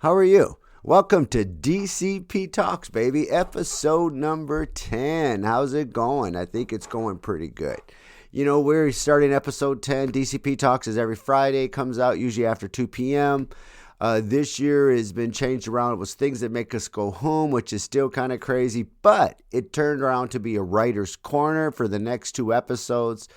How are you? Welcome to DCP Talks, baby, episode number 10. How's it going? I think it's going pretty good. You know, we're starting episode 10. DCP Talks is every Friday. Comes out usually after 2 p.m. This year has been changed around. It was things that make us go home, which is still kind of crazy, but it turned around to be a writer's corner for the next two episodes.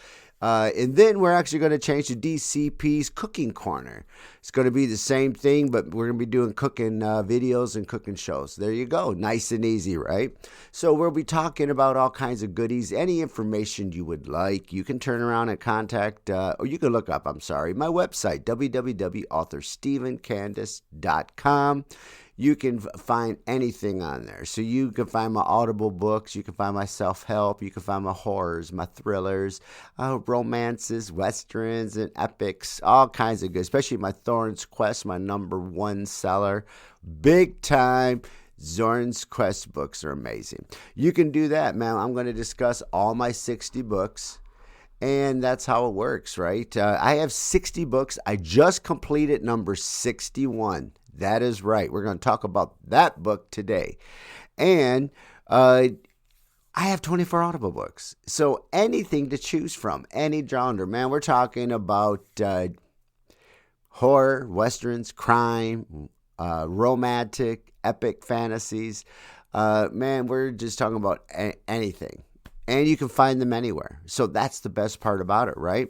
And then we're actually going to change to DCP's Cooking Corner. It's going to be the same thing, but we're going to be doing cooking videos and cooking shows. There you go. Nice and easy, right? So we'll be talking about all kinds of goodies, any information you would like. You can turn around and contact, or you can look up, my website, www.authorstephencandace.com. You can find anything on there. So you can find my Audible books. You can find my self-help. You can find my horrors, my thrillers, romances, westerns, and epics. All kinds of good, especially my Thorn's Quest, my #1 seller. Big time. Zorn's Quest books are amazing. You can do that, man. I'm going to discuss all my 60 books. And that's how it works, right? I have 60 books. I just completed number 61. That is right. We're going to talk about that book today. And I have 24 Audible books. So anything to choose from, any genre. Man, we're talking about horror, westerns, crime, romantic, epic fantasies. Man, we're just talking about anything. And you can find them anywhere. So that's the best part about it, right?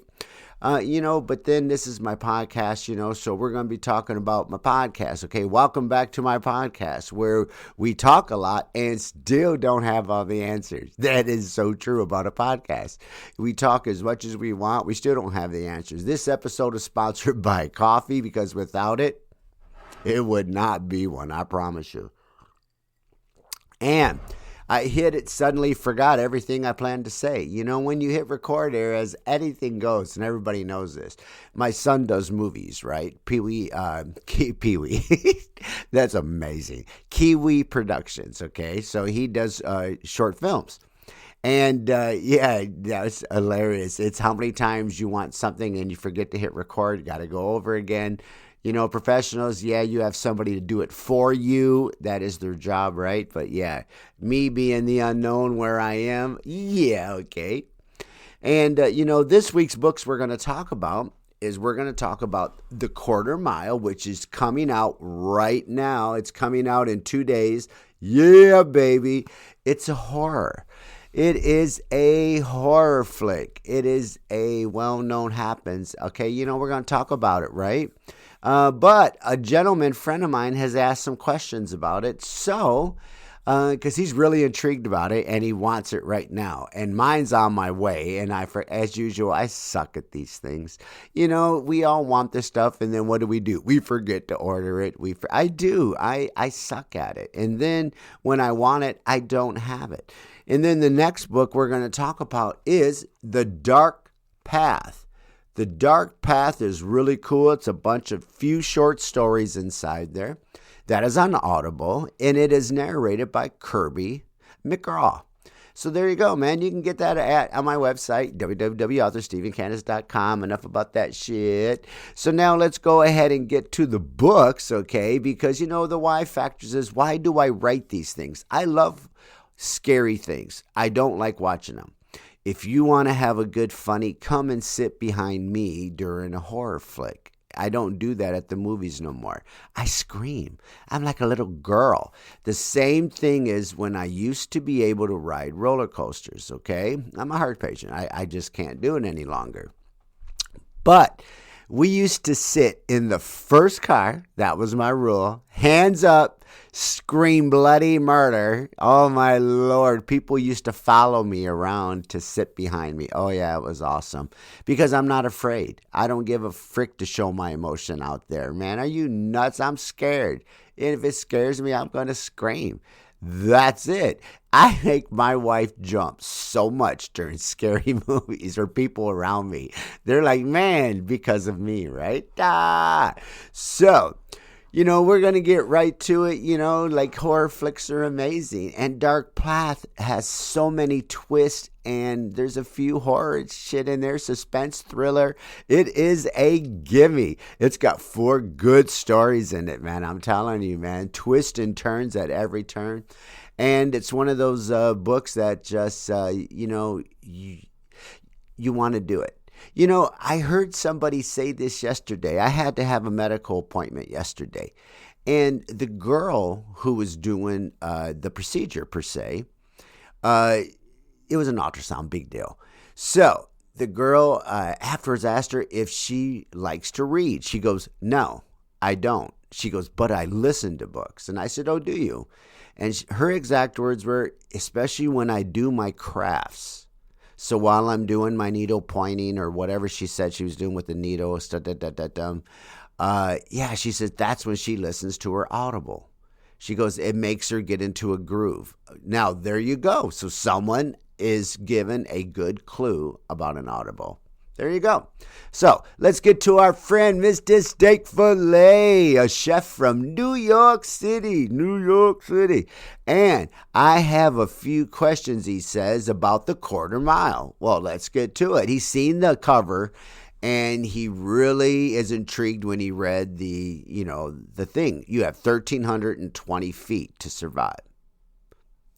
But then this is my podcast, so we're going to be talking about my podcast. Okay, welcome back to my podcast where we talk a lot and still don't have all the answers. That is so true about a podcast. We talk as much as we want. We still don't have the answers. This episode is sponsored by coffee because without it, it would not be one, I promise you. And I hit it, suddenly forgot everything I planned to say. You know, when you hit record there, as anything goes, and everybody knows this. My son does movies, right? Pee-wee. That's amazing. Kiwi Productions, okay? So he does short films. And, that's hilarious. It's how many times you want something and you forget to hit record, got to go over again. You know, professionals, you have somebody to do it for you. That is their job, right? But me being the unknown where I am, okay. And, this week's books we're going to talk about The Quarter Mile, which is coming out right now. It's coming out in 2 days. Yeah, baby. It's a horror. It is a horror flick. It is a well-known happens. Okay, we're going to talk about it, right? But a gentleman friend of mine has asked some questions about it. So, because he's really intrigued about it and he wants it right now. And mine's on my way. And as usual, I suck at these things. We all want this stuff. And then what do? We forget to order it. I do. I suck at it. And then when I want it, I don't have it. And then the next book we're going to talk about is The Dark Path. The Dark Path is really cool. It's a bunch of few short stories inside there. That is on Audible, and it is narrated by Kirby McGraw. So there you go, man. You can get that on my website, www.authorstephencandace.com. Enough about that shit. So now let's go ahead and get to the books, okay? Because, the why factors is, why do I write these things? I love scary things. I don't like watching them. If you want to have a good funny, come and sit behind me during a horror flick. I don't do that at the movies no more. I scream. I'm like a little girl. The same thing is when I used to be able to ride roller coasters, okay? I'm a heart patient. I just can't do it any longer. But we used to sit in the first car. That was my rule. Hands up. Scream bloody murder. Oh, my Lord. People used to follow me around to sit behind me. Oh, yeah, it was awesome. Because I'm not afraid. I don't give a frick to show my emotion out there. Man, are you nuts? I'm scared. And if it scares me, I'm going to scream. That's it. I make my wife jump so much during scary movies or people around me. They're like, man, because of me, right? So We're going to get right to it. Like horror flicks are amazing. And Dark Path has so many twists, and there's a few horror shit in there, suspense, thriller. It is a gimme. It's got 4 good stories in it, man. I'm telling you, man. Twists and turns at every turn. And it's one of those books that just, you want to do it. I heard somebody say this yesterday. I had to have a medical appointment yesterday. And the girl who was doing the procedure, per se, it was an ultrasound, big deal. So the girl afterwards asked her if she likes to read. She goes, "No, I don't." She goes, "But I listen to books." And I said, "Oh, do you?" And her exact words were, "Especially when I do my crafts." So while I'm doing my needle pointing or whatever she said she was doing with the needle, she says that's when she listens to her Audible. She goes, it makes her get into a groove. Now, there you go. So someone is given a good clue about an Audible. There you go. So let's get to our friend, Mr. Stk Filet, a chef from New York City. And I have a few questions, he says, about the quarter mile. Well, let's get to it. He's seen the cover, and he really is intrigued when he read the thing. You have 1,320 feet to survive.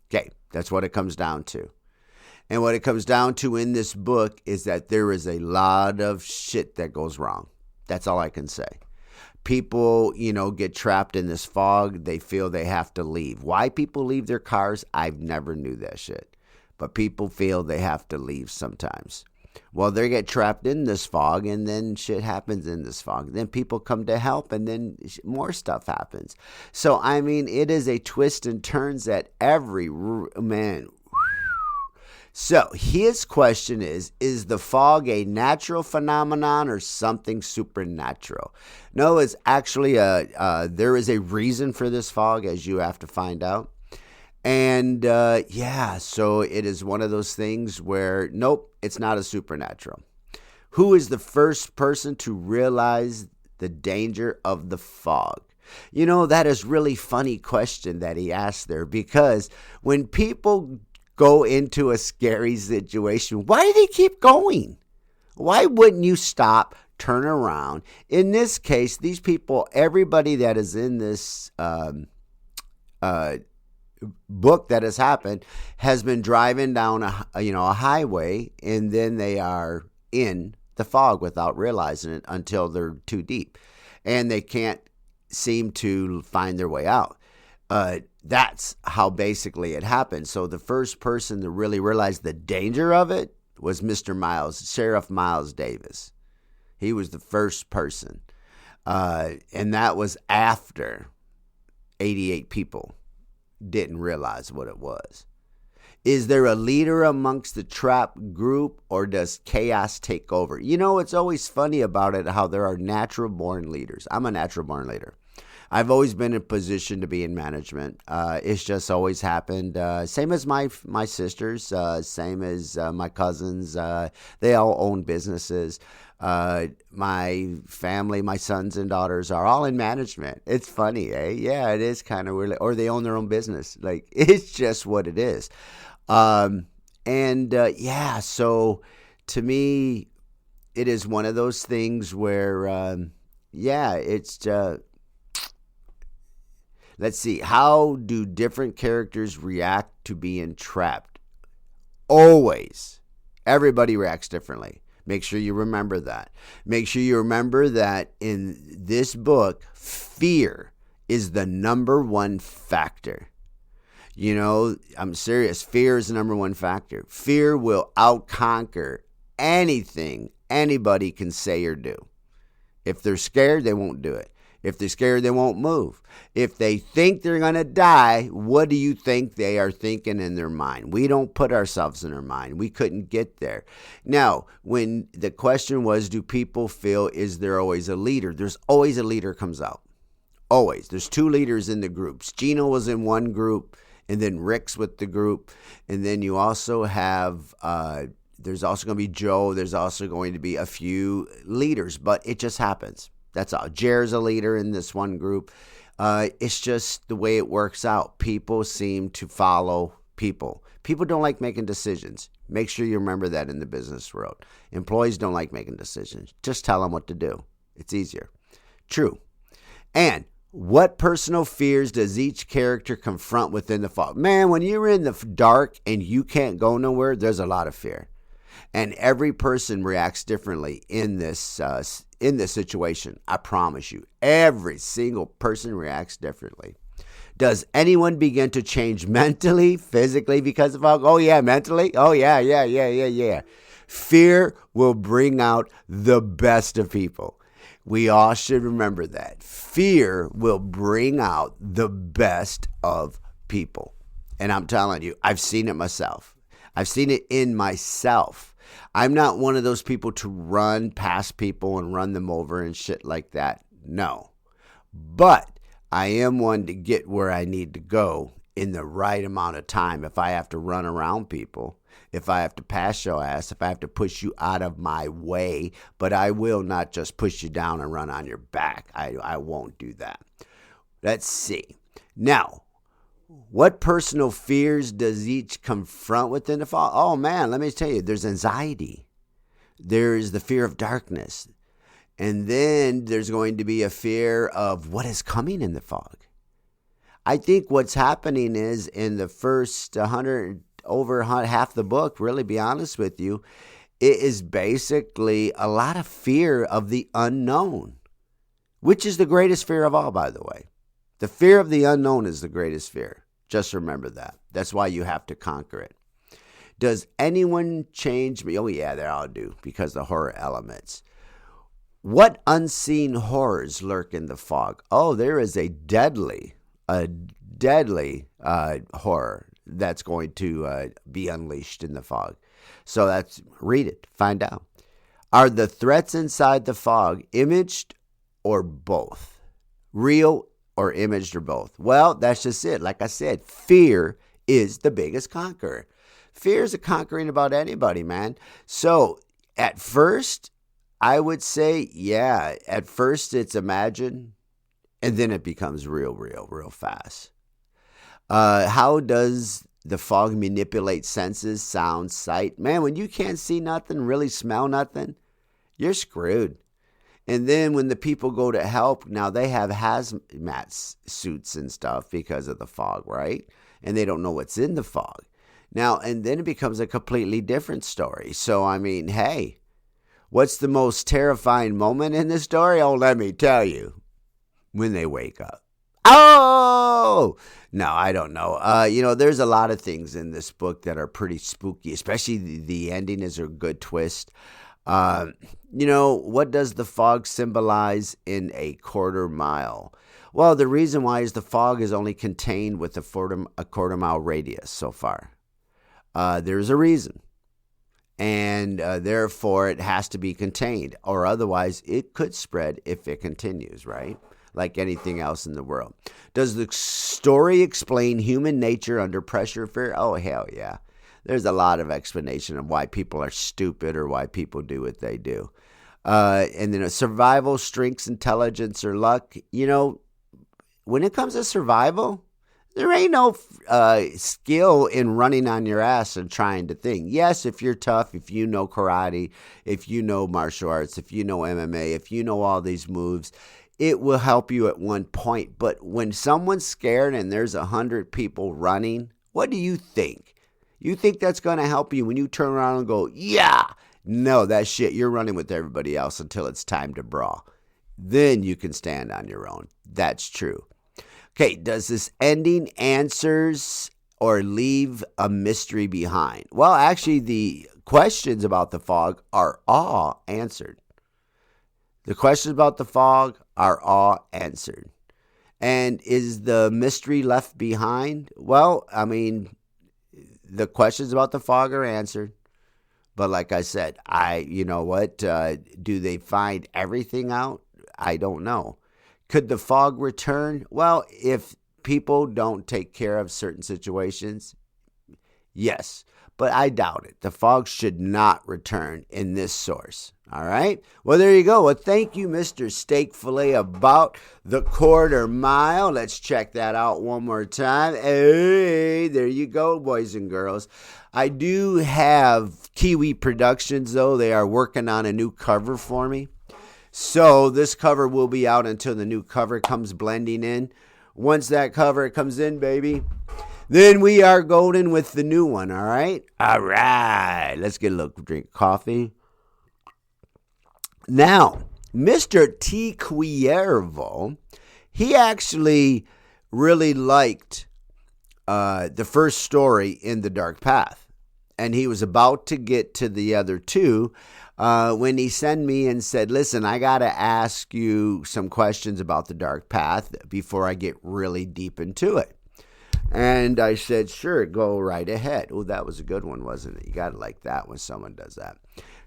Okay, that's what it comes down to. And what it comes down to in this book is that there is a lot of shit that goes wrong. That's all I can say. People, get trapped in this fog. They feel they have to leave. Why people leave their cars, I've never knew that shit. But people feel they have to leave sometimes. Well, they get trapped in this fog, and then shit happens in this fog. Then people come to help, and then more stuff happens. So, it is a twist and turns at every man. So his question is the fog a natural phenomenon or something supernatural? No, it's actually there is a reason for this fog, as you have to find out. And so it is one of those things where, nope, it's not a supernatural. Who is the first person to realize the danger of the fog? That is really funny question that he asked there, because when people go into a scary situation, why do they keep going? Why wouldn't you stop, turn around? In this case, these people, everybody that is in this book that has happened, has been driving down a highway, and then they are in the fog without realizing it until they're too deep, and they can't seem to find their way out. That's how basically it happened. So the first person to really realize the danger of it was Sheriff Miles Davis. He was the first person. And that was after 88 people didn't realize what it was. Is there a leader amongst the trap group, or does chaos take over? It's always funny about it how there are natural born leaders. I'm a natural born leader. I've always been in a position to be in management. It's just always happened. Same as my sisters, same as my cousins. They all own businesses. My family, my sons and daughters are all in management. It's funny, eh? Yeah, it is kind of weird. Or they own their own business. Like, it's just what it is. So to me, it is one of those things where, it's let's see. How do different characters react to being trapped? Always. Everybody reacts differently. Make sure you remember that. Make sure you remember that in this book, fear is the number one factor. I'm serious. Fear is the number one factor. Fear will outconquer anything anybody can say or do. If they're scared, they won't do it. If they're scared, they won't move. If they think they're going to die, what do you think they are thinking in their mind? We don't put ourselves in their mind. We couldn't get there. Now, when the question was, do people feel, is there always a leader? There's always a leader comes out. Always. There's 2 leaders in the groups. Gino was in one group, and then Rick's with the group. And then you also have, there's also going to be Joe. There's also going to be a few leaders, but it just happens. That's all. Jer's a leader in this one group. It's just the way it works out. People seem to follow people. People don't like making decisions. Make sure you remember that in the business world. Employees don't like making decisions. Just tell them what to do. It's easier. True. And what personal fears does each character confront within the fog? Man, when you're in the dark and you can't go nowhere, there's a lot of fear. And every person reacts differently in this situation. I promise you. Every single person reacts differently. Does anyone begin to change mentally, physically because of fog? Oh, yeah, mentally? Oh, yeah. Fear will bring out the best of people. We all should remember that. Fear will bring out the best of people. And I'm telling you, I've seen it myself. I've seen it in myself. I'm not one of those people to run past people and run them over and shit like that. No. But I am one to get where I need to go in the right amount of time. If I have to run around people, if I have to pass your ass, if I have to push you out of my way, but I will not just push you down and run on your back. I won't do that. Let's see. Now, what personal fears does each confront within the fog? Oh, man, let me tell you, there's anxiety. There's the fear of darkness. And then there's going to be a fear of what is coming in the fog. I think what's happening is in the first 100, over half the book, really be honest with you, it is basically a lot of fear of the unknown, which is the greatest fear of all, by the way. The fear of the unknown is the greatest fear. Just remember that. That's why you have to conquer it. Does anyone change me? Oh, yeah, they all do because the horror elements. What unseen horrors lurk in the fog? Oh, there is a deadly horror that's going to be unleashed in the fog. So read it, find out. Are the threats inside the fog imaged or both? Real or imaged or both? Well, that's just it. Like I said, fear is the biggest conqueror. Fear is a conquering about anybody, man. So at first, I would say, yeah, at first it's imagined, and then it becomes real fast. How does the fog manipulate senses, sound, sight? Man, when you can't see nothing, really smell nothing, you're screwed. And then when the people go to help, now they have hazmat suits and stuff because of the fog, right? And they don't know what's in the fog. Now, and then it becomes a completely different story. So, I mean, hey. What's the most terrifying moment in this story? Oh, let me tell you. When they wake up. Oh! No, I don't know. There's a lot of things in this book that are pretty spooky, especially the ending is a good twist. What does the fog symbolize in a quarter mile? Well, the reason why is the fog is only contained with a quarter mile radius so far. There's a reason. And therefore, it has to be contained, or otherwise it could spread if it continues, right? Like anything else in the world. Does the story explain human nature under pressure of fear? Oh, hell yeah. There's a lot of explanation of why people are stupid or why people do what they do. And then survival, strengths, intelligence, or luck. When it comes to survival, there ain't no skill in running on your ass and trying to think. Yes, if you're tough, if you know karate, if you know martial arts, if you know MMA, if you know all these moves, it will help you at one point. But when someone's scared and there's 100 people running, what do you think? You think that's going to help you when you turn around and go, yeah? No, that shit, you're running with everybody else until it's time to brawl. Then you can stand on your own. That's true. Okay, does this ending answers or leave a mystery behind? Well, actually, the questions about the fog are all answered. The questions about the fog are all answered. And is the mystery left behind? Well, I mean, the questions about the fog are answered. But like I said, do they find everything out? I don't know. Could the fog return? Well, if people don't take care of certain situations, Yes, but I doubt it. The fog should not return in this source. All right. Well, there you go. Well, thank you, Mr. Stk Filet, about the quarter mile. Let's check that out one more time. Hey, there you go, boys and girls. I do have Kiwi Productions, though. They are working on a new cover for me. So this cover will be out until the new cover comes blending in. Once that cover comes in, baby, then we are golden with the new one, all right? All right. Let's get a little drink of coffee. Now, Mr. T. Queravo, he actually really liked the first story in The Dark Path. And he was about to get to the other two when he sent me and said, listen, I got to ask you some questions about The Dark Path before I get really deep into it. And I said, sure, go right ahead. Oh, that was a good one, wasn't it? You got to like that when someone does that.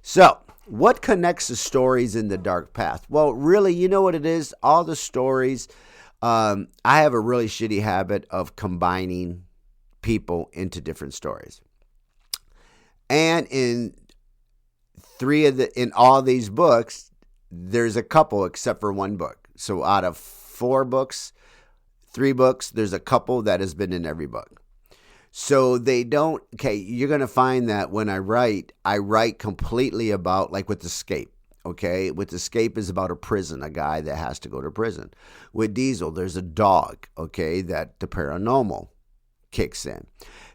So, what connects the stories in The Dark Path? Well, really, you know what it is? All the stories, I have a really shitty habit of combining people into different stories. And in all these books, there's a couple except for one book. So out of 4 books, 3 books, there's a couple that has been in every book. So they don't, okay, you're going to find that when I write completely about, like with Escape, okay? With Escape is about a prison, a guy that has to go to prison. With Diesel, there's a dog, okay, that the paranormal kicks in.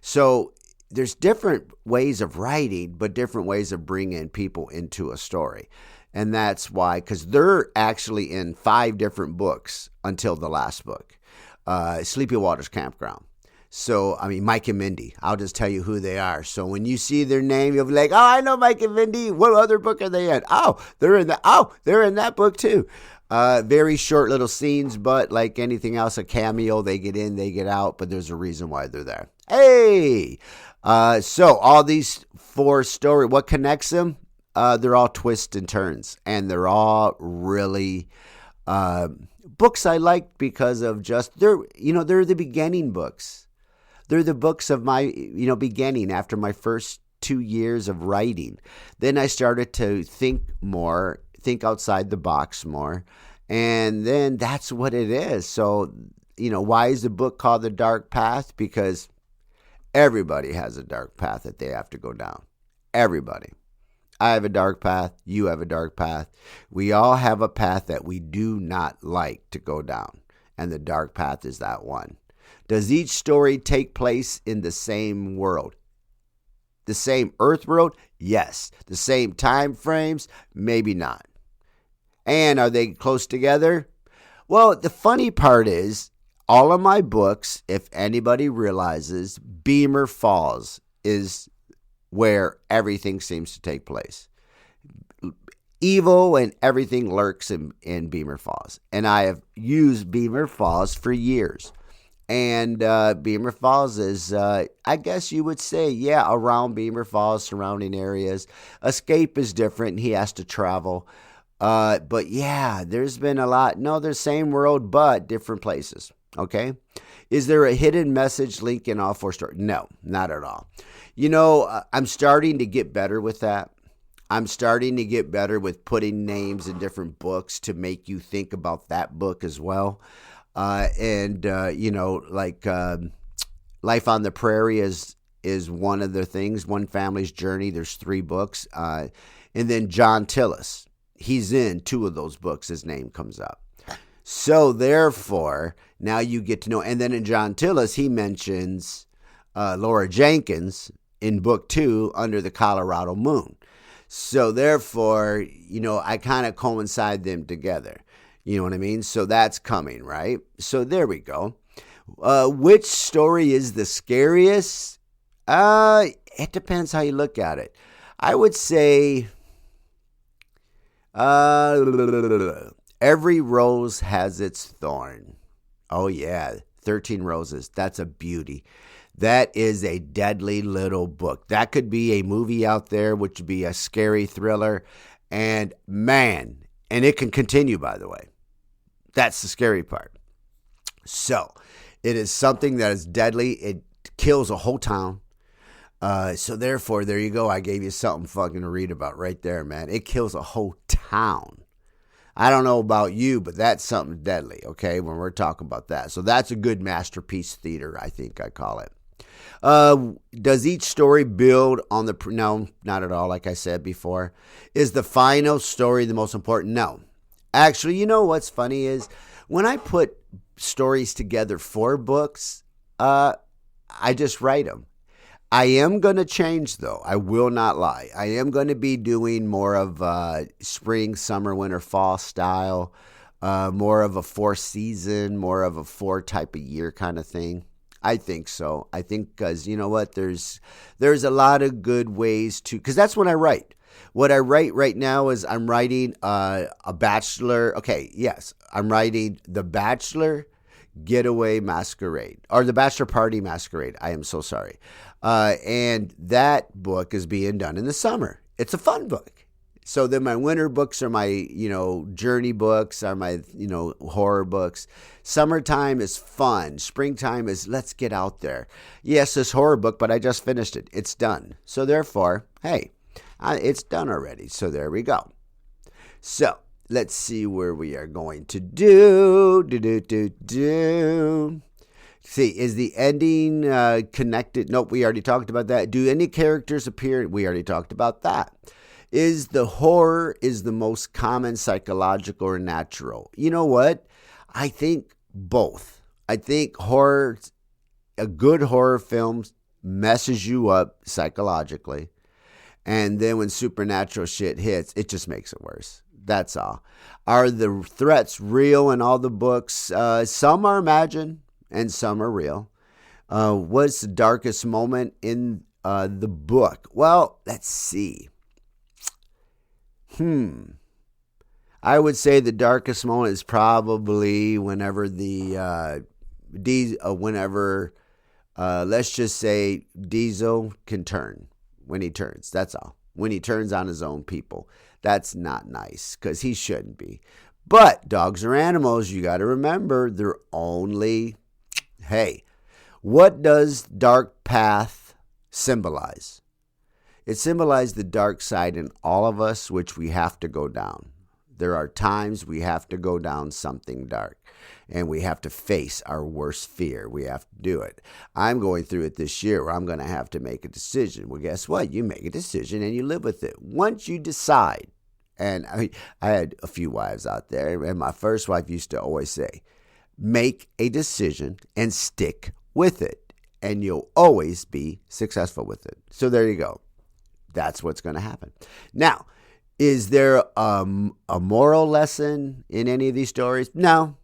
So there's different ways of writing, but different ways of bringing people into a story. And that's why, because they're actually in 5 different books until the last book. Sleepy Waters Campground. So, I mean, Mike and Mindy, I'll just tell you who they are. So when you see their name, you'll be like, oh, I know Mike and Mindy. What other book are they in? Oh, they're in that book too. Very short little scenes, but like anything else, a cameo, they get in, they get out, but there's a reason why they're there. Hey! So all these 4 stories, what connects them? They're all twists and turns, and they're all really books I like because of just, they're the beginning books. They're the books of my, beginning after my first 2 years of writing. Then I started to think outside the box more. And then that's what it is. So, why is the book called The Dark Path? Because everybody has a dark path that they have to go down. Everybody. I have a dark path. You have a dark path. We all have a path that we do not like to go down. And the dark path is that one. Does each story take place in the same world? The same Earth world? Yes. The same time frames? Maybe not. And are they close together? Well, the funny part is, all of my books, if anybody realizes, Beamer Falls is where everything seems to take place. Evil and everything lurks in Beamer Falls. And I have used Beamer Falls for years. And Beamer Falls is, I guess you would say, around Beamer Falls, surrounding areas. Escape is different. He has to travel. But yeah, there's been a lot. No, they're same world, but different places. Okay. Is there a hidden message link in all 4 stories? No, not at all. I'm starting to get better with that. I'm starting to get better with putting names in different books to make you think about that book as well. Life on the Prairie is one of the things, One Family's Journey. There's 3 books. And then John Tillis, he's in 2 of those books. His name comes up. So therefore, now you get to know. And then in John Tillis, he mentions Laura Jenkins in book 2 under the Colorado Moon. So therefore, I kind of coincide them together. You know what I mean? So that's coming, right? So there we go. Which story is the scariest? It depends how you look at it. I would say Every Rose Has Its Thorn. Oh, yeah. 13 Roses. That's a beauty. That is a deadly little book. That could be a movie out there, which would be a scary thriller. And man, and it can continue, by the way. That's the scary part. So, it is something that is deadly. It kills a whole town. So therefore, there you go. I gave you something fucking to read about right there, man. It kills a whole town. I don't know about you, but that's something deadly, okay, when we're talking about that. So that's a good masterpiece theater, I think I call it. Does each story build on the... No, not at all, like I said before. Is the final story the most important? No. Actually, you know what's funny is when I put stories together for books, I just write them. I am going to change, though. I will not lie. I am going to be doing more of spring, summer, winter, fall style, more of a 4-season, more of a 4 type of year kind of thing. I think so. I think because, you know what, there's a lot of good ways to, because that's what I write. What I write right now is I'm writing a Bachelor. Okay, yes, I'm writing The Bachelor Getaway Masquerade, or The Bachelor Party Masquerade. I am so sorry. And that book is being done in the summer. It's a fun book. So then my winter books are my, journey books, are my, horror books. Summertime is fun. Springtime is let's get out there. Yes, this horror book, but I just finished it. It's done. So therefore, hey, it's done already. So there we go. So let's see where we are going to do. See, is the ending connected? Nope, we already talked about that. Do any characters appear? We already talked about that. Is the horror is the most common psychological or natural? You know what? I think both. I think a good horror film messes you up psychologically. And then when supernatural shit hits, it just makes it worse. That's all. Are the threats real in all the books? Some are imagined and some are real. What's the darkest moment in the book? Well, let's see. I would say the darkest moment is probably whenever let's just say Diesel can turn when he turns. That's all. When he turns on his own people. That's not nice because he shouldn't be. But dogs are animals. You got to remember they're only... Hey, what does dark path symbolize? It symbolizes the dark side in all of us, which we have to go down. There are times we have to go down something dark, and we have to face our worst fear. We have to do it. I'm going through it this year where I'm going to have to make a decision. Well, guess what? You make a decision and you live with it. Once you decide, and I had a few wives out there, and my first wife used to always say, make a decision and stick with it, and you'll always be successful with it. So there you go. That's what's going to happen. Now, is there a moral lesson in any of these stories? No.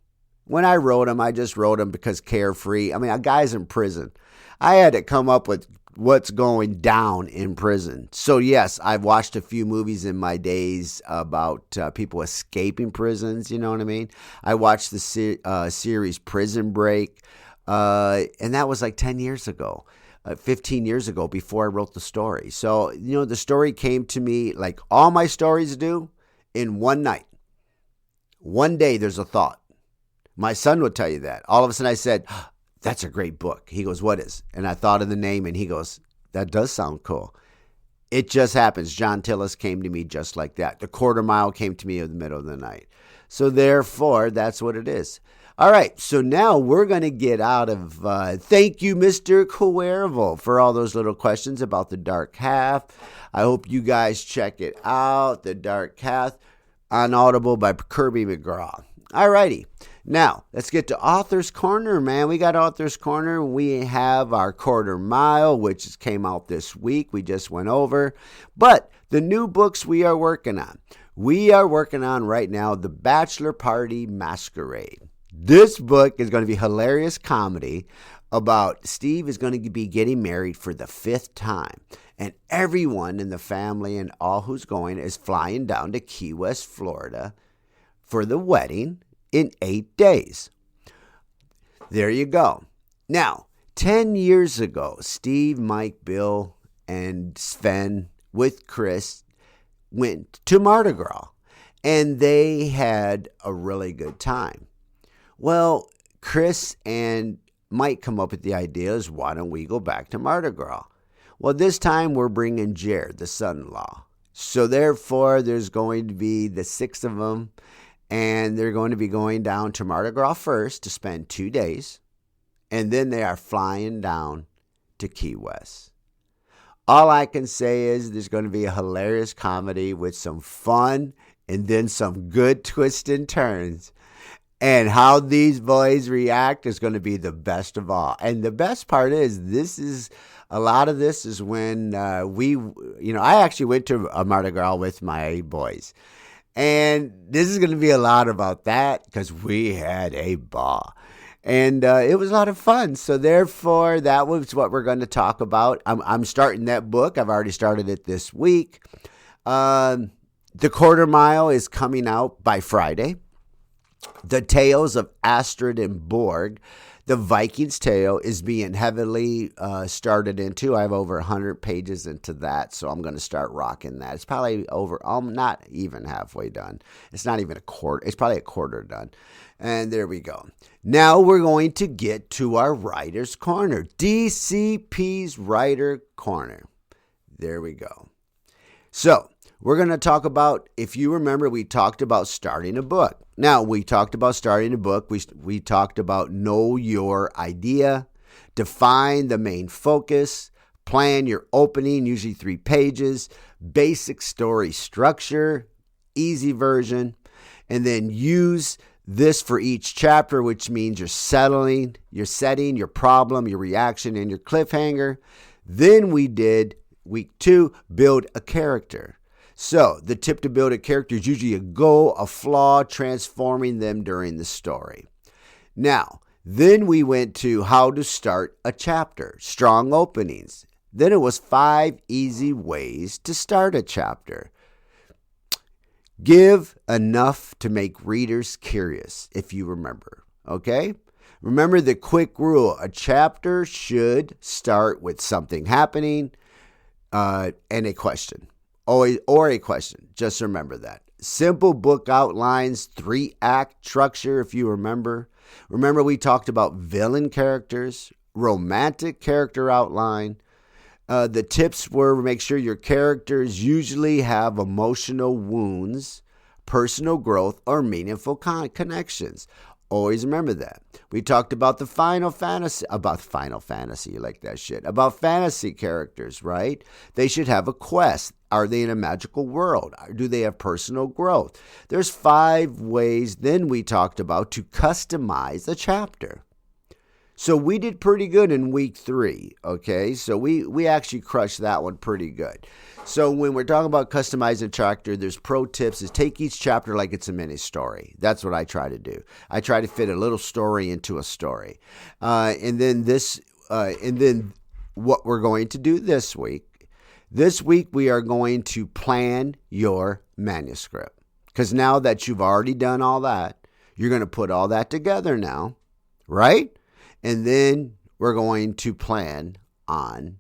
When I wrote them, I just wrote them because carefree. I mean, a guy's in prison. I had to come up with what's going down in prison. So yes, I've watched a few movies in my days about people escaping prisons. You know what I mean? I watched the series Prison Break, and that was like 10 years ago. 15 years ago before I wrote the story. So, the story came to me like all my stories do in one night. One day there's a thought. My son would tell you that. All of a sudden I said, that's a great book. He goes, what is? And I thought of the name and he goes, that does sound cool. It just happens. John Tillis came to me just like that. The Quarter Mile came to me in the middle of the night. So therefore, that's what it is. All right, so now we're going to get out of, thank you, Mr. Queravo, for all those little questions about The Dark Half. I hope you guys check it out, The Dark Half, on Audible by Kirby McGraw. All righty, now let's get to Author's Corner, man. We got Author's Corner. We have our Quarter Mile, which came out this week. We just went over. But the new books we are working on. We are working on right now The Bachelor Party Masquerade. This book is going to be hilarious comedy about Steve is going to be getting married for the 5th time. And everyone in the family and all who's going is flying down to Key West, Florida for the wedding in 8 days. There you go. Now, 10 years ago, Steve, Mike, Bill, and Sven with Chris went to Mardi Gras. And they had a really good time. Well, Chris and Mike come up with the idea is why don't we go back to Mardi Gras? Well, this time we're bringing Jared, the son-in-law. So therefore, there's going to be the 6 of them, and they're going to be going down to Mardi Gras first to spend 2 days, and then they are flying down to Key West. All I can say is there's going to be a hilarious comedy with some fun and then some good twists and turns. And how these boys react is going to be the best of all. And the best part is a lot of this is when I actually went to a Mardi Gras with my boys. And this is going to be a lot about that because we had a ball. And it was a lot of fun. So therefore, that was what we're going to talk about. I'm starting that book. I've already started it this week. The Quarter Mile is coming out by Friday. The Tales of Astrid and Borg, the Viking's Tale, is being heavily started into. I have over 100 pages into that, so I'm going to start rocking that. It's probably I'm not even halfway done. It's not even a quarter. It's probably a quarter done. And there we go. Now we're going to get to our Writer's Corner, DCP's Writer Corner. There we go. So we're going to talk about, if you remember, we talked about starting a book. Now, we talked about starting a book. We talked about know your idea, define the main focus, plan your opening, usually 3 pages, basic story structure, easy version, and then use this for each chapter, which means you're setting your problem, your reaction, and your cliffhanger. Then we did week 2, build a character. So the tip to build a character is usually a goal, a flaw, transforming them during the story. Now, then we went to how to start a chapter, strong openings. Then it was 5 easy ways to start a chapter. Give enough to make readers curious, if you remember, okay? Remember the quick rule. A chapter should start with something happening and a question. Or a question. Just remember that. Simple book outlines, 3-act structure, if you remember. Remember we talked about villain characters, romantic character outline. The tips were make sure your characters usually have emotional wounds, personal growth, or meaningful connections. Always remember that. We talked about the Final Fantasy, you like that shit, about fantasy characters, right? They should have a quest. Are they in a magical world? Do they have personal growth? There's 5 ways then we talked about to customize a chapter. So we did pretty good in week 3, okay? So we actually crushed that one pretty good. So when we're talking about customizing a chapter, there's pro tips is take each chapter like it's a mini story. That's what I try to do. I try to fit a little story into a story. And then what we're going to do this week. This week we are going to plan your manuscript. Because now that you've already done all that, you're going to put all that together now, right? And then we're going to plan on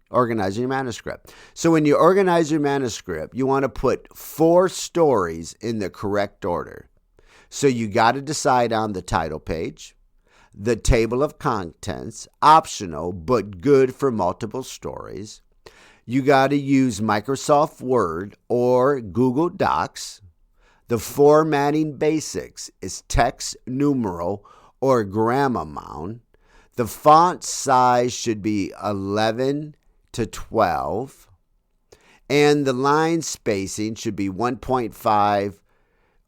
organizing your manuscript. So when you organize your manuscript, you want to put 4 stories in the correct order. So you got to decide on the title page, the table of contents, optional but good for multiple stories. You got to use Microsoft Word or Google Docs. The formatting basics is text, numeral, or gram amount. The font size should be 11 to 12. And the line spacing should be 1.5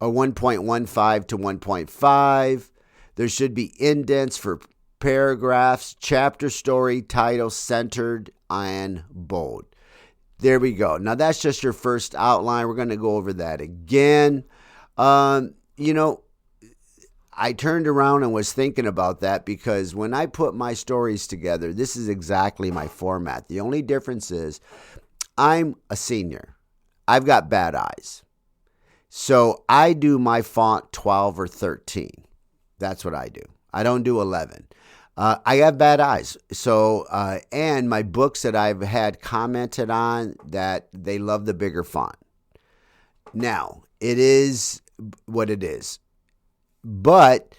or 1.15 to 1.5. There should be indents for paragraphs, chapter, story, title, centered, and bold. There we go. Now that's just your first outline. We're going to go over that again. I turned around and was thinking about that because when I put my stories together, this is exactly my format. The only difference is I'm a senior. I've got bad eyes. So I do my font 12 or 13. That's what I do. I don't do 11. I have bad eyes. So, and my books that I've had commented on that they love the bigger font. Now, it is what it is. But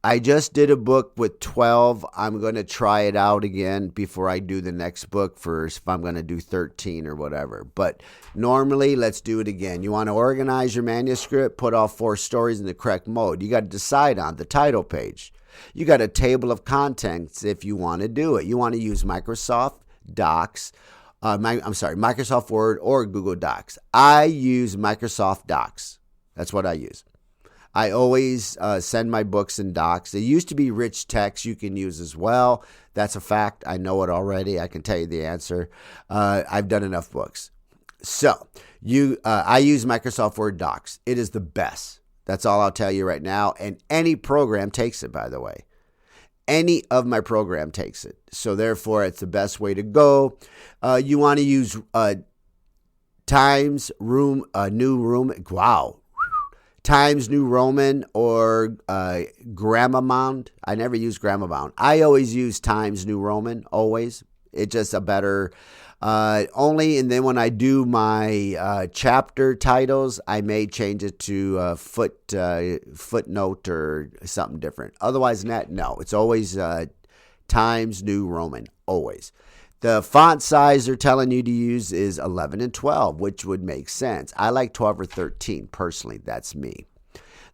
I just did a book with 12. I'm going to try it out again before I do the next book first, if I'm going to do 13 or whatever. But normally, let's do it again. You want to organize your manuscript, put all 4 stories in the correct mode. You got to decide on the title page. You got a table of contents if you want to do it. You want to use Microsoft Docs. Microsoft Word or Google Docs. I use Microsoft Docs. That's what I use. I always send my books in docs. There used to be rich text you can use as well. That's a fact. I know it already. I can tell you the answer. I've done enough books. So I use Microsoft Word Docs. It is the best. That's all I'll tell you right now. And any program takes it, by the way. Any of my program takes it. So therefore, it's the best way to go. You want to use Times New Roman. Wow. Times New Roman or Grammar. I never use Grammar. I always use Times New Roman, always. It's just a better, only, and then when I do my chapter titles, I may change it to footnote or something different. Otherwise than that, no. It's always Times New Roman, always. The font size they're telling you to use is 11 and 12, which would make sense. I like 12 or 13, personally. That's me.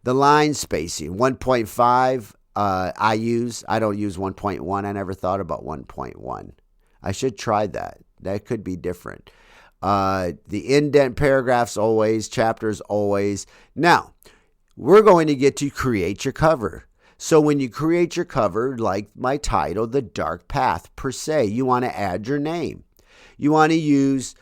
The line spacing, 1.5, I use. I don't use 1.1. I never thought about 1.1. I should try that. That could be different. The indent paragraphs always, chapters always. Now, we're going to get to create your cover. So when you create your cover, like my title, The Dark Path, per se, you want to add your name. You want to use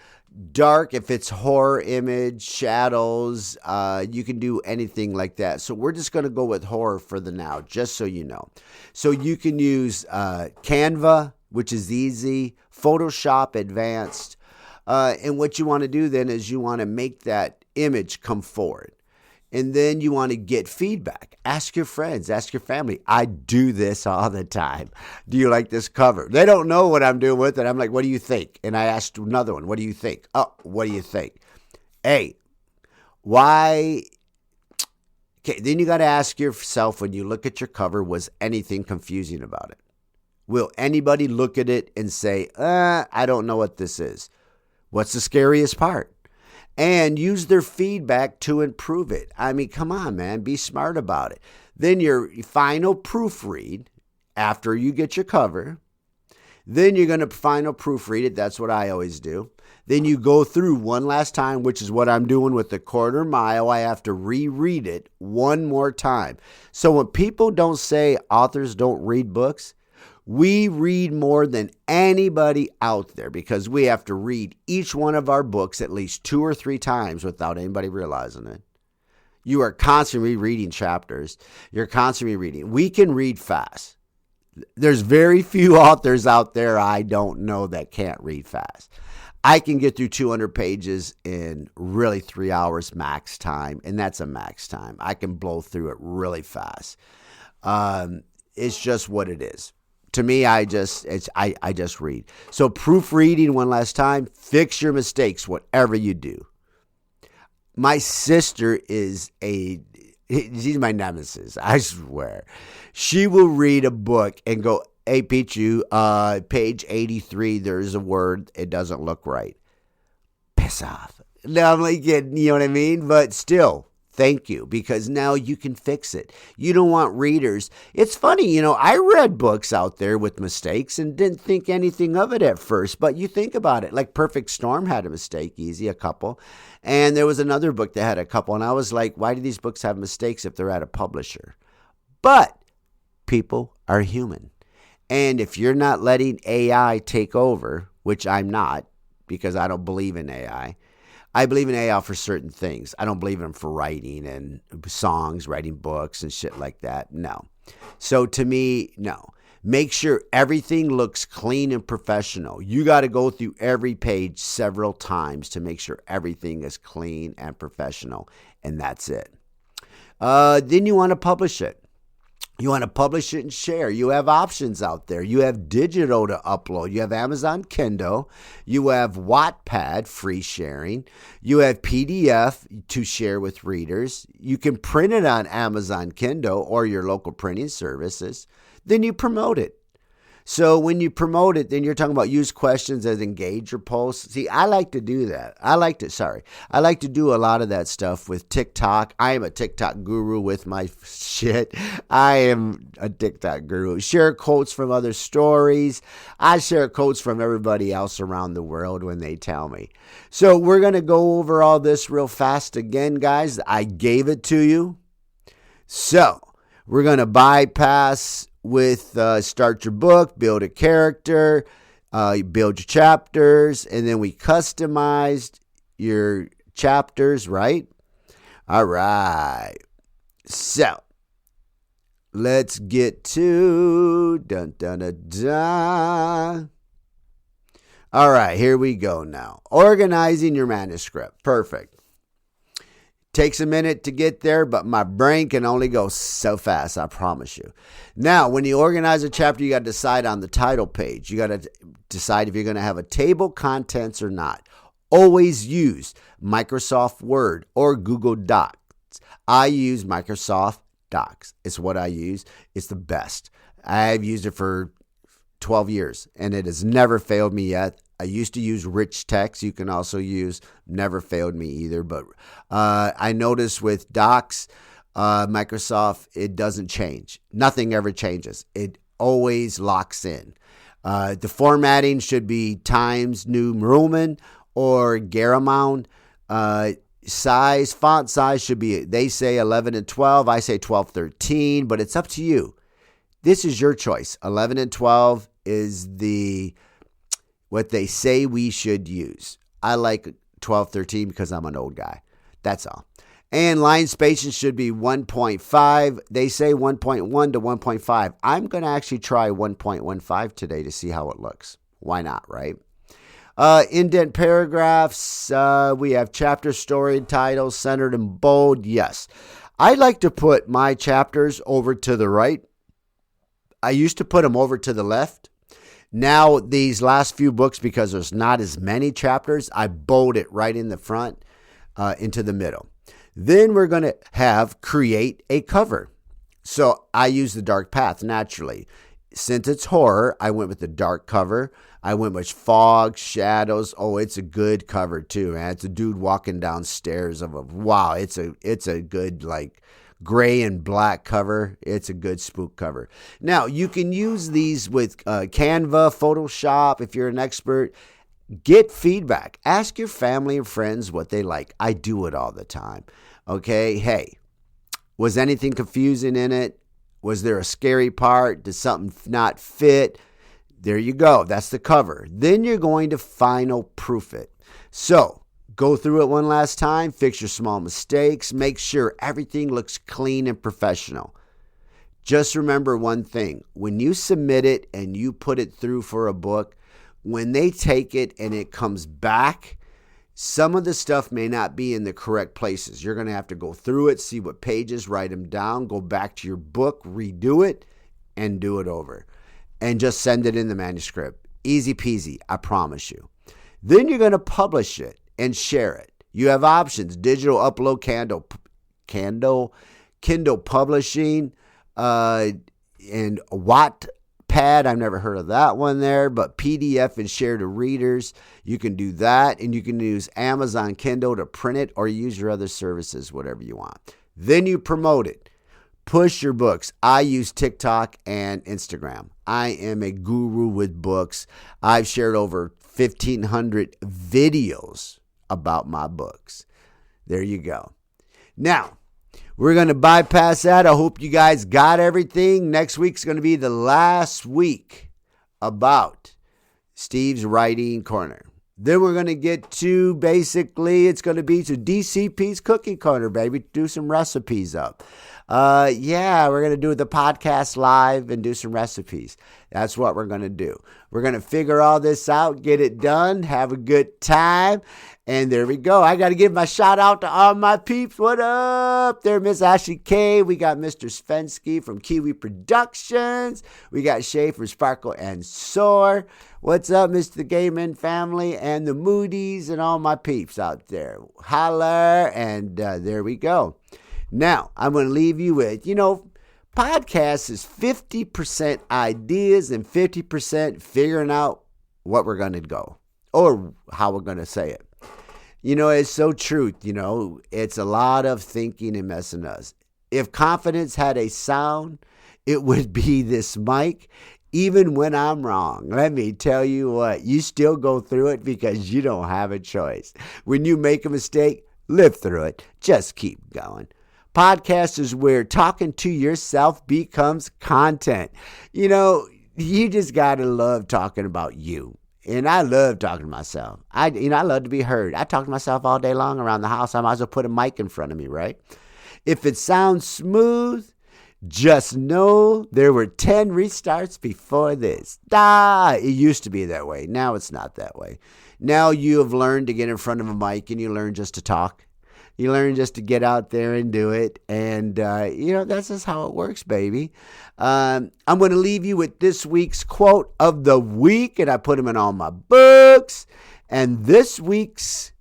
dark if it's horror image, shadows. You can do anything like that. So we're just going to go with horror for the now, just so you know. So you can use Canva, which is easy, Photoshop Advanced. And what you want to do then is you want to make that image come forward. And then you want to get feedback. Ask your friends, ask your family. I do this all the time. Do you like this cover? They don't know what I'm doing with it. I'm like, what do you think? And I asked another one, what do you think? Oh, what do you think? Hey, why? Okay, then you got to ask yourself when you look at your cover, was anything confusing about it? Will anybody look at it and say, I don't know what this is? What's the scariest part? And use their feedback to improve it. I mean, come on, man. Be smart about it. Then your final proofread, after you get your cover, then you're going to final proofread it. That's what I always do. Then you go through one last time, which is what I'm doing with the quarter mile. I have to reread it one more time. So when people don't say authors don't read books, we read more than anybody out there because we have to read each one of our books at least 2 or 3 times without anybody realizing it. You are constantly reading chapters. You're constantly reading. We can read fast. There's very few authors out there I don't know that can't read fast. I can get through 200 pages in really 3 hours max time, and that's a max time. I can blow through it really fast. It's just what it is. To me, I just read. So proofreading one last time, fix your mistakes, whatever you do. My sister she's my nemesis, I swear. She will read a book and go, hey, Pichu, page 83, there's a word, it doesn't look right. Piss off. No, I'm like, you know what I mean? But still. Thank you, because now you can fix it. You don't want readers. It's funny, I read books out there with mistakes and didn't think anything of it at first, but you think about it. Like Perfect Storm had a mistake, a couple. And there was another book that had a couple, and I was like, why do these books have mistakes if they're at a publisher? But people are human. And if you're not letting AI take over, which I'm not, because I don't believe in AI, I believe in AI for certain things. I don't believe in them for writing and songs, writing books and shit like that. No. So to me, no. Make sure everything looks clean and professional. You got to go through every page several times to make sure everything is clean and professional. And that's it. Then you want to publish it. You want to publish it and share. You have options out there. You have digital to upload. You have Amazon Kindle. You have Wattpad, free sharing. You have PDF to share with readers. You can print it on Amazon Kindle or your local printing services. Then you promote it. So when you promote it, then you're talking about use questions as engager posts. See, I like to do that. I like to do a lot of that stuff with TikTok. I am a TikTok guru with my shit. I am a TikTok guru. Share quotes from other stories. I share quotes from everybody else around the world when they tell me. So we're going to go over all this real fast again, guys. I gave it to you. So we're going to bypass with start your book, build a character, build your chapters, and then we customized your chapters, right? All right. So let's get to dun dun dun dun. All right, here we go now. Organizing your manuscript. Perfect. Takes a minute to get there, but my brain can only go so fast, I promise you. Now, when you organize a chapter, you got to decide on the title page. You got to decide if you're going to have a table, contents, or not. Always use Microsoft Word or Google Docs. I use Microsoft Docs. It's what I use. It's the best. I've used it for 12 years, and it has never failed me yet. I used to use rich text. You can also use, never failed me either. But I noticed with Docs, Microsoft, it doesn't change. Nothing ever changes. It always locks in. The formatting should be Times New Roman or Garamond. Size, font size should be, they say 11 and 12. I say 12, 13, but it's up to you. This is your choice. 11 and 12 is what they say we should use. I like 12, 13 because I'm an old guy. That's all. And line spacing should be 1.5. They say 1.1 to 1.5. I'm going to actually try 1.15 today to see how it looks. Why not, right? Indent paragraphs. We have chapter, story, titles, centered and bold. Yes. I like to put my chapters over to the right. I used to put them over to the left. Now, these last few books, because there's not as many chapters, I bold it right in the front into the middle. Then we're going to create a cover. So I use the dark path naturally. Since it's horror, I went with the dark cover. I went with fog, shadows. Oh, it's a good cover too, man. It's a dude walking downstairs wow, it's a good gray and black cover. It's a good spook cover. Now, you can use these with Canva, Photoshop, if you're an expert. Get feedback. Ask your family and friends what they like. I do it all the time. Okay, hey, was anything confusing in it? Was there a scary part? Did something not fit? There you go. That's the cover. Then you're going to final proof it. So, go through it one last time, fix your small mistakes, make sure everything looks clean and professional. Just remember one thing. When you submit it and you put it through for a book, when they take it and it comes back, some of the stuff may not be in the correct places. You're going to have to go through it, see what pages, write them down, go back to your book, redo it, and do it over. And just send it in the manuscript. Easy peasy, I promise you. Then you're going to publish it and share it. You have options: digital upload, Kindle publishing, and Wattpad. I've never heard of that one there, but PDF and share to readers. You can do that, and you can use Amazon Kindle to print it or use your other services, whatever you want. Then you promote it. Push your books. I use TikTok and Instagram. I am a guru with books. I've shared over 1,500 videos about my books. There you go. Now, we're going to bypass that. I hope you guys got everything. Next week's going to be the last week about Steve's Writing Corner. Then we're going to get to, basically, it's going to be to DCP's Cooking Corner, baby. Do some recipes up. We're going to do the podcast live and do some recipes. That's what we're going to do. We're going to figure all this out, get it done, have a good time. And there we go. I got to give my shout out to all my peeps. What up there, Miss Ashley K? We got Mr. Svensky from Kiwi Productions. We got Shay from Sparkle and Soar. What's up, Mr. Gayman family and the Moody's and all my peeps out there. Holler, and there we go. Now, I'm going to leave you with, podcast is 50% ideas and 50% figuring out what we're going to go or how we're going to say it. It's so true. It's a lot of thinking and messing us. If confidence had a sound, it would be this mic. Even when I'm wrong, let me tell you what, you still go through it because you don't have a choice. When you make a mistake, live through it. Just keep going. Podcast is where talking to yourself becomes content. You just got to love talking about you. And I love talking to myself. I love to be heard. I talk to myself all day long around the house. I might as well put a mic in front of me, right? If it sounds smooth, just know there were 10 restarts before this. It used to be that way. Now it's not that way. Now you have learned to get in front of a mic and you learn just to talk. You learn just to get out there and do it. And, that's just how it works, baby. I'm going to leave you with this week's quote of the week. And I put them in all my books. And this week's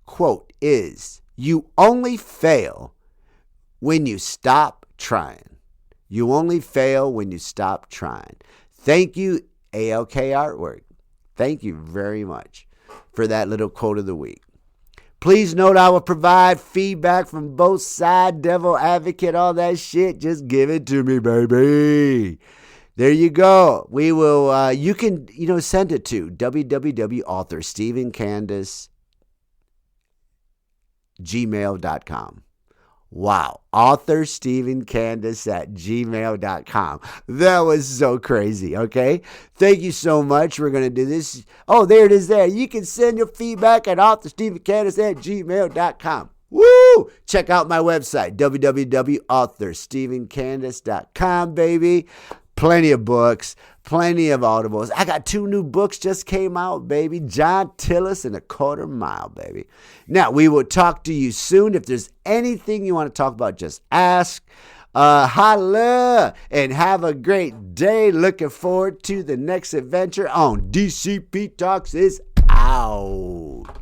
quote is, you only fail when you stop trying. You only fail when you stop trying. Thank you, ALK Artwork. Thank you very much for that little quote of the week. Please note I will provide feedback from both sides, devil advocate, all that shit. Just give it to me, baby. There you go. We will, you can, send it to www.authorstephencandace@gmail.com. Wow. authorstephencandace@gmail.com. That was so crazy, okay? Thank you so much. We're going to do this. Oh, there it is there. You can send your feedback at authorstephencandace@gmail.com. Woo! Check out my website, www.authorstephencandace.com, baby. Plenty of books, plenty of audibles. I got 2 new books just came out, baby. John Tillis and A Quarter Mile, baby. Now, we will talk to you soon. If there's anything you want to talk about, just ask. Holla and have a great day. Looking forward to the next adventure on DCP Talks is out.